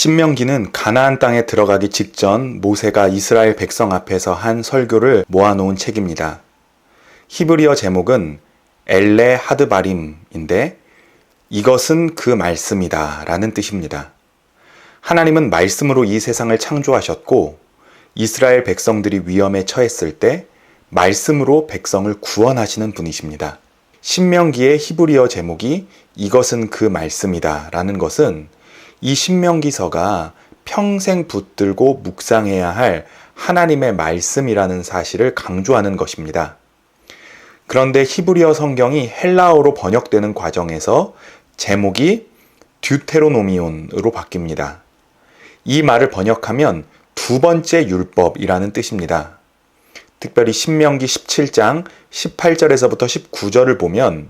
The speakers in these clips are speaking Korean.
신명기는 가나안 땅에 들어가기 직전 모세가 이스라엘 백성 앞에서 한 설교를 모아놓은 책입니다. 히브리어 제목은 엘레 하드바림인데 이것은 그 말씀이다 라는 뜻입니다. 하나님은 말씀으로 이 세상을 창조하셨고 이스라엘 백성들이 위험에 처했을 때 말씀으로 백성을 구원하시는 분이십니다. 신명기의 히브리어 제목이 이것은 그 말씀이다 라는 것은 이 신명기서가 평생 붙들고 묵상해야 할 하나님의 말씀이라는 사실을 강조하는 것입니다. 그런데 히브리어 성경이 헬라어로 번역되는 과정에서 제목이 듀테로노미온으로 바뀝니다. 이 말을 번역하면 두 번째 율법이라는 뜻입니다. 특별히 신명기 17장 18절에서부터 19절을 보면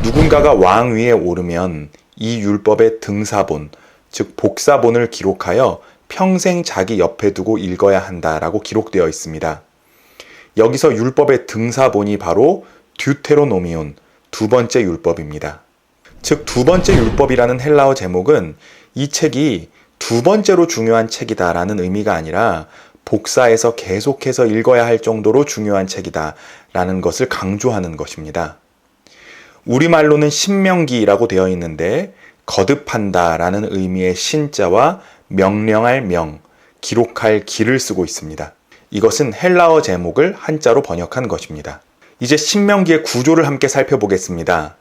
누군가가 왕 위에 오르면 이 율법의 등사본, 즉 복사본을 기록하여 평생 자기 옆에 두고 읽어야 한다라고 기록되어 있습니다. 여기서 율법의 등사본이 바로 듀테로노미온, 두 번째 율법입니다. 즉 두 번째 율법이라는 헬라어 제목은 이 책이 두 번째로 중요한 책이다라는 의미가 아니라 복사해서 계속해서 읽어야 할 정도로 중요한 책이다라는 것을 강조하는 것입니다. 우리말로는 신명기라고 되어 있는데 거듭한다 라는 의미의 신자와 명령할 명, 기록할 기를 쓰고 있습니다. 이것은 헬라어 제목을 한자로 번역한 것입니다. 이제 신명기의 구조를 함께 살펴보겠습니다.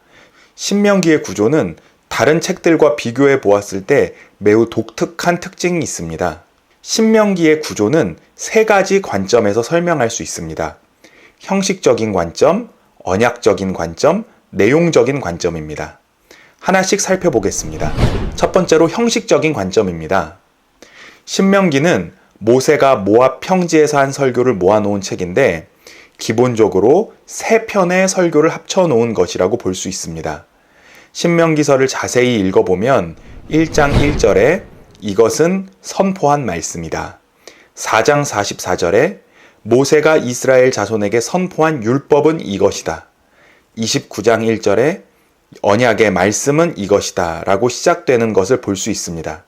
신명기의 구조는 다른 책들과 비교해 보았을 때 매우 독특한 특징이 있습니다. 신명기의 구조는 세 가지 관점에서 설명할 수 있습니다. 형식적인 관점, 언약적인 관점, 내용적인 관점입니다. 하나씩 살펴보겠습니다. 첫 번째로 형식적인 관점입니다. 신명기는 모세가 모압 평지에서 한 설교를 모아놓은 책인데 기본적으로 세 편의 설교를 합쳐놓은 것이라고 볼 수 있습니다. 신명기서를 자세히 읽어보면 1장 1절에 이것은 선포한 말씀이다. 4장 44절에 모세가 이스라엘 자손에게 선포한 율법은 이것이다. 29장 1절에 언약의 말씀은 이것이다 라고 시작되는 것을 볼 수 있습니다.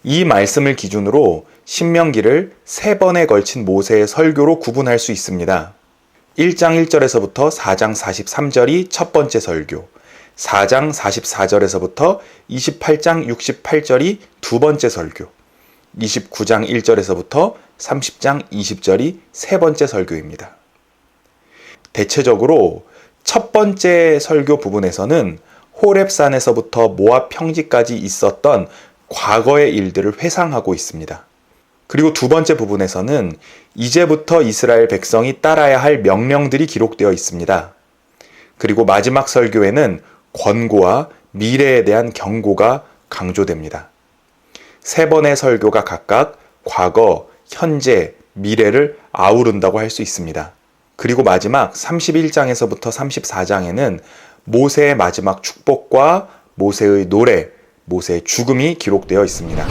이 말씀을 기준으로 신명기를 세 번에 걸친 모세의 설교로 구분할 수 있습니다. 1장 1절에서부터 4장 43절이 첫 번째 설교, 4장 44절에서부터 28장 68절이 두 번째 설교, 29장 1절에서부터 30장 20절이 세 번째 설교입니다. 대체적으로 첫 번째 설교 부분에서는 호렙산에서부터 모압 평지까지 있었던 과거의 일들을 회상하고 있습니다. 그리고 두 번째 부분에서는 이제부터 이스라엘 백성이 따라야 할 명령들이 기록되어 있습니다. 그리고 마지막 설교에는 권고와 미래에 대한 경고가 강조됩니다. 세 번의 설교가 각각 과거, 현재, 미래를 아우른다고 할 수 있습니다. 그리고 마지막 31장에서부터 34장에는 모세의 마지막 축복과 모세의 노래, 모세의 죽음이 기록되어 있습니다.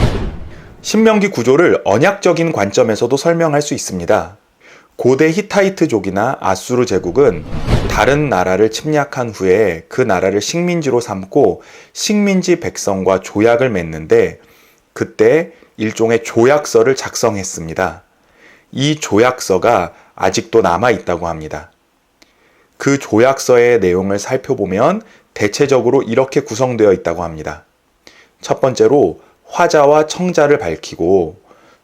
신명기 구조를 언약적인 관점에서도 설명할 수 있습니다. 고대 히타이트족이나 아수르 제국은 다른 나라를 침략한 후에 그 나라를 식민지로 삼고 식민지 백성과 조약을 맺는데 그때 일종의 조약서를 작성했습니다. 이 조약서가 아직도 남아있다고 합니다. 그 조약서의 내용을 살펴보면 대체적으로 이렇게 구성되어 있다고 합니다. 첫 번째로 화자와 청자를 밝히고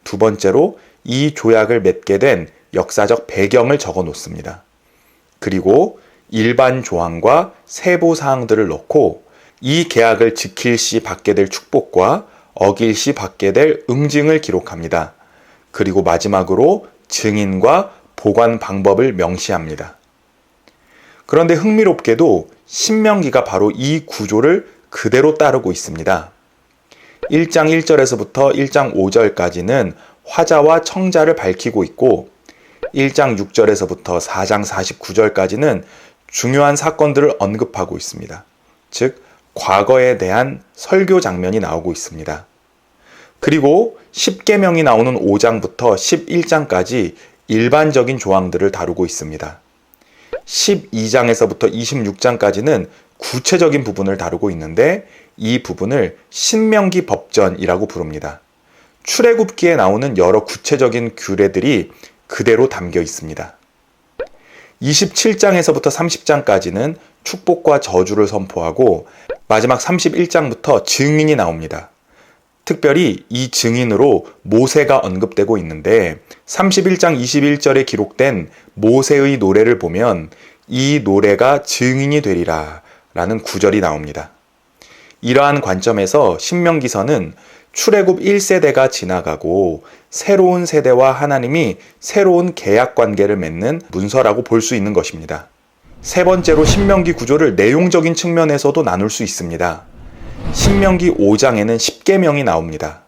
두 번째로 이 조약을 맺게 된 역사적 배경을 적어 놓습니다. 그리고 일반 조항과 세부 사항들을 넣고 이 계약을 지킬 시 받게 될 축복과 어길 시 받게 될 응징을 기록합니다. 그리고 마지막으로 증인과 보관 방법을 명시합니다. 그런데 흥미롭게도 신명기가 바로 이 구조를 그대로 따르고 있습니다. 1장 1절에서부터 1장 5절까지는 화자와 청자를 밝히고 있고 1장 6절에서부터 4장 49절까지는 중요한 사건들을 언급하고 있습니다. 즉, 과거에 대한 설교 장면이 나오고 있습니다. 그리고 10계명이 나오는 5장부터 11장까지 일반적인 조항들을 다루고 있습니다. 12장에서부터 26장까지는 구체적인 부분을 다루고 있는데 이 부분을 신명기 법전이라고 부릅니다. 출애굽기에 나오는 여러 구체적인 규례들이 그대로 담겨 있습니다. 27장에서부터 30장까지는 축복과 저주를 선포하고 마지막 31장부터 증인이 나옵니다. 특별히 이 증인으로 모세가 언급되고 있는데 31장 21절에 기록된 모세의 노래를 보면 이 노래가 증인이 되리라 라는 구절이 나옵니다. 이러한 관점에서 신명기서는 출애굽 1세대가 지나가고 새로운 세대와 하나님이 새로운 계약 관계를 맺는 문서라고 볼 수 있는 것입니다. 세 번째로 신명기 구조를 내용적인 측면에서도 나눌 수 있습니다. 신명기 5장에는 10계명이 나옵니다.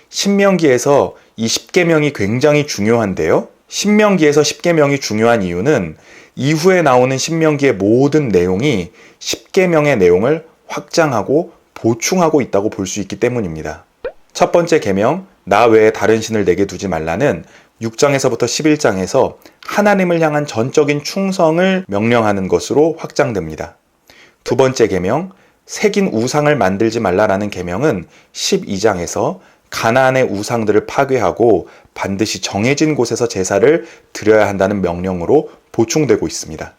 신명기에서 이 10계명이 굉장히 중요한데요. 신명기에서 10계명이 중요한 이유는 이후에 나오는 신명기의 모든 내용이 10계명의 내용을 확장하고 보충하고 있다고 볼 수 있기 때문입니다. 첫 번째 계명, 나 외에 다른 신을 내게 두지 말라는 6장에서부터 11장에서 하나님을 향한 전적인 충성을 명령하는 것으로 확장됩니다. 두 번째 계명, 새긴 우상을 만들지 말라라는 계명은 12장에서 가나안의 우상들을 파괴하고 반드시 정해진 곳에서 제사를 드려야 한다는 명령으로 보충되고 있습니다.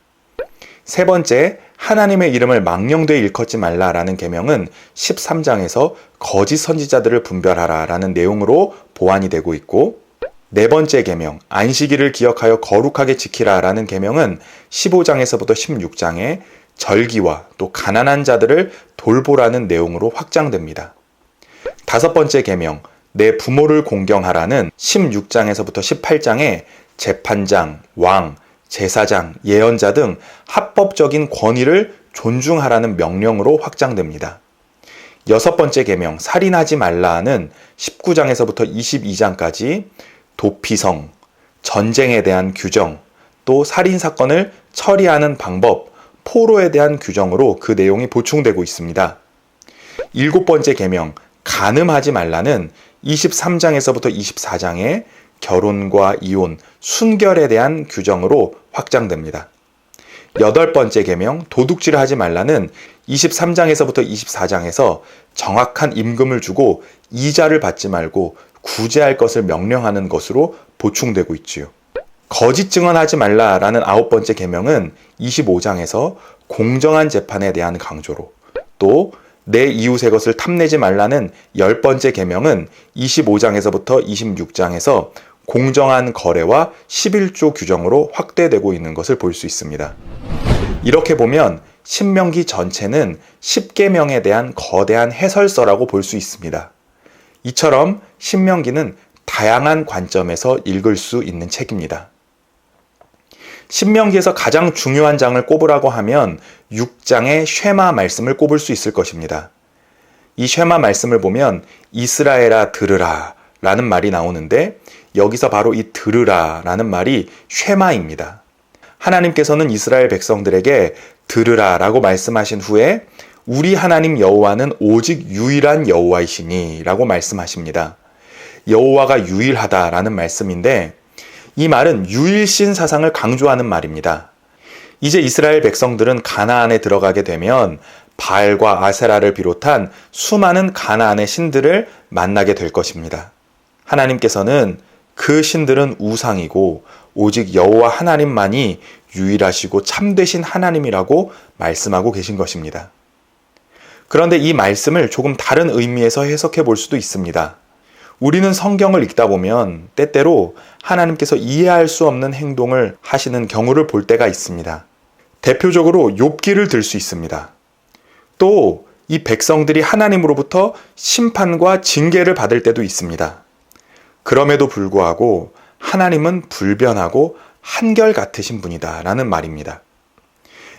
세 번째, 하나님의 이름을 망령되이 일컫지 말라라는 계명은 13장에서 거짓 선지자들을 분별하라라는 내용으로 보완이 되고 있고, 네 번째 계명, 안식일을 기억하여 거룩하게 지키라라는 계명은 15장에서부터 16장에 절기와 또 가난한 자들을 돌보라는 내용으로 확장됩니다. 다섯 번째 계명, 내 부모를 공경하라는 16장에서부터 18장에 재판장, 왕, 제사장, 예언자 등 합법적인 권위를 존중하라는 명령으로 확장됩니다. 여섯 번째 계명, 살인하지 말라는 19장에서부터 22장까지 도피성, 전쟁에 대한 규정, 또 살인사건을 처리하는 방법, 포로에 대한 규정으로 그 내용이 보충되고 있습니다. 일곱 번째 계명, 간음하지 말라는 23장에서부터 24장에 결혼과 이혼, 순결에 대한 규정으로 확장됩니다. 여덟 번째 계명, 도둑질을 하지 말라는 23장에서부터 24장에서 정확한 임금을 주고 이자를 받지 말고 구제할 것을 명령하는 것으로 보충되고 있지요. 거짓 증언하지 말라라는 아홉 번째 계명은 25장에서 공정한 재판에 대한 강조로, 또 내 이웃의 것을 탐내지 말라는 열 번째 계명은 25장에서부터 26장에서 공정한 거래와 11조 규정으로 확대되고 있는 것을 볼 수 있습니다. 이렇게 보면 신명기 전체는 10계명에 대한 거대한 해설서라고 볼 수 있습니다. 이처럼 신명기는 다양한 관점에서 읽을 수 있는 책입니다. 신명기에서 가장 중요한 장을 꼽으라고 하면 6장의 쉐마 말씀을 꼽을 수 있을 것입니다. 이 쉐마 말씀을 보면 이스라엘아 들으라 라는 말이 나오는데 여기서 바로 이 들으라 라는 말이 쉐마입니다. 하나님께서는 이스라엘 백성들에게 들으라 라고 말씀하신 후에 우리 하나님 여호와는 오직 유일한 여호와이시니 라고 말씀하십니다. 여호와가 유일하다라는 말씀인데 이 말은 유일신 사상을 강조하는 말입니다. 이제 이스라엘 백성들은 가나안에 들어가게 되면 바알과 아세라를 비롯한 수많은 가나안의 신들을 만나게 될 것입니다. 하나님께서는 그 신들은 우상이고 오직 여호와 하나님만이 유일하시고 참되신 하나님이라고 말씀하고 계신 것입니다. 그런데 이 말씀을 조금 다른 의미에서 해석해 볼 수도 있습니다. 우리는 성경을 읽다 보면 때때로 하나님께서 이해할 수 없는 행동을 하시는 경우를 볼 때가 있습니다. 대표적으로 욥기를 들 수 있습니다. 또 이 백성들이 하나님으로부터 심판과 징계를 받을 때도 있습니다. 그럼에도 불구하고 하나님은 불변하고 한결같으신 분이다 라는 말입니다.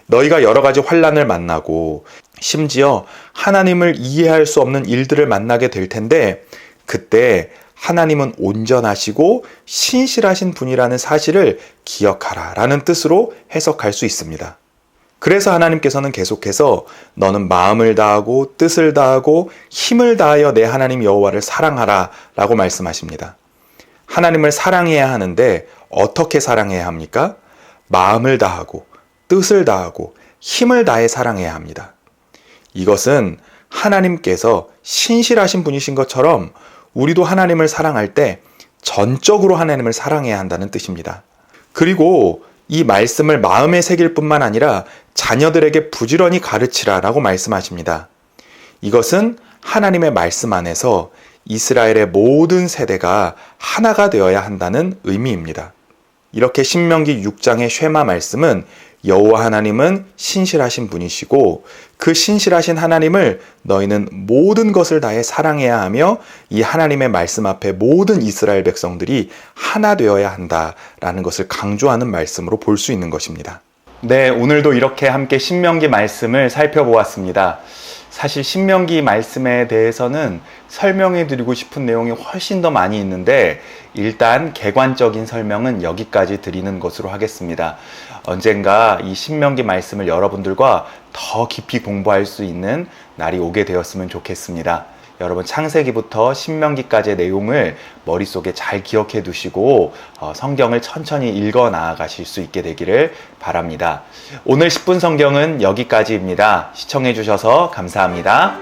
너희가 여러 가지 환난을 만나고 심지어 하나님을 이해할 수 없는 일들을 만나게 될 텐데 그때 하나님은 온전하시고 신실하신 분이라는 사실을 기억하라 라는 뜻으로 해석할 수 있습니다. 그래서 하나님께서는 계속해서 너는 마음을 다하고 뜻을 다하고 힘을 다하여 내 하나님 여호와를 사랑하라 라고 말씀하십니다. 하나님을 사랑해야 하는데 어떻게 사랑해야 합니까? 마음을 다하고 뜻을 다하고 힘을 다해 사랑해야 합니다. 이것은 하나님께서 신실하신 분이신 것처럼 우리도 하나님을 사랑할 때 전적으로 하나님을 사랑해야 한다는 뜻입니다. 그리고 이 말씀을 마음에 새길 뿐만 아니라 자녀들에게 부지런히 가르치라 라고 말씀하십니다. 이것은 하나님의 말씀 안에서 이스라엘의 모든 세대가 하나가 되어야 한다는 의미입니다. 이렇게 신명기 6장의 쉐마 말씀은 여호와 하나님은 신실하신 분이시고 그 신실하신 하나님을 너희는 모든 것을 다해 사랑해야 하며 이 하나님의 말씀 앞에 모든 이스라엘 백성들이 하나 되어야 한다라는 것을 강조하는 말씀으로 볼 수 있는 것입니다. 네, 오늘도 이렇게 함께 신명기 말씀을 살펴보았습니다. 사실 신명기 말씀에 대해서는 설명해 드리고 싶은 내용이 훨씬 더 많이 있는데 일단 개관적인 설명은 여기까지 드리는 것으로 하겠습니다. 언젠가 이 신명기 말씀을 여러분들과 더 깊이 공부할 수 있는 날이 오게 되었으면 좋겠습니다. 여러분 창세기부터 신명기까지의 내용을 머릿속에 잘 기억해 두시고 성경을 천천히 읽어 나아가실 수 있게 되기를 바랍니다. 오늘 10분 성경은 여기까지입니다. 시청해 주셔서 감사합니다.